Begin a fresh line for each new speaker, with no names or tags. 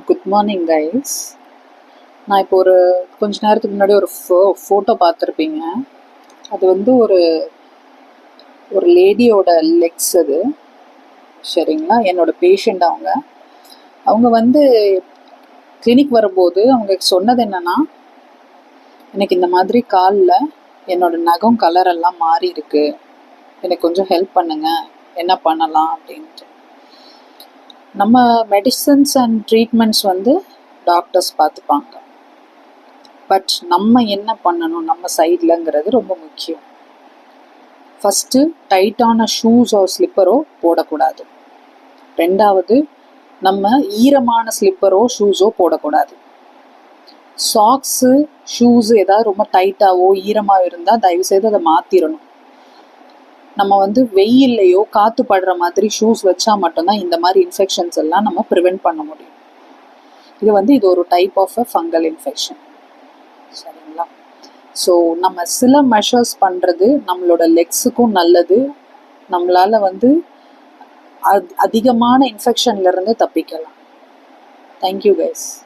Good morning guys. நான் இப்போ கொஞ்ச நேரத்துக்கு முன்னாடி ஒரு ஃபோட்டோ பார்த்துருப்பீங்க. அது வந்து ஒரு லேடியோட லெக்ஸ் அது. சரிங்களா? என்னோட பேஷண்ட் அவங்க. அவங்க வந்து கிளினிக் வரும்போது அவங்க சொன்னது என்னன்னா, எனக்கு இந்த மாதிரி காலில் என்னோட நகம் கலரெல்லாம் மாறி இருக்கு, எனக்கு கொஞ்சம் ஹெல்ப் பண்ணுங்க, என்ன பண்ணலாம் அப்படின்ட்டு. நம்ம மெடிசன்ஸ் அண்ட் ட்ரீட்மெண்ட்ஸ் வந்து டாக்டர்ஸ் பார்த்துப்பாங்க. பட் நம்ம என்ன பண்ணணும் நம்ம சைட்லங்கிறது ரொம்ப முக்கியம். ஃபஸ்ட்டு டைட்டான ஷூஸோ ஸ்லிப்பரோ போடக்கூடாது. ரெண்டாவது, நம்ம ஈரமான ஸ்லிப்பரோ ஷூஸோ போடக்கூடாது. சாக்ஸு ஷூஸு ஏதாவது ரொம்ப டைட்டாவோ ஈரமாக இருந்தால் தயவுசெய்து அதை மாற்றிடணும். நம்ம வந்து வெயில்லையோ காற்று படுற மாதிரி ஷூஸ் வச்சா மட்டும்தான் இந்த மாதிரி இன்ஃபெக்ஷன்ஸ் எல்லாம் நம்ம ப்ரிவெண்ட் பண்ண முடியும். இது ஒரு type of a fungal infection. சரிங்களா? ஸோ நம்ம சில மெஷர்ஸ் பண்ணுறது நம்மளோட லெக்ஸுக்கும் நல்லது. நம்மளால் அதிகமான இன்ஃபெக்ஷன்லேருந்து தப்பிக்கலாம். Thank you guys.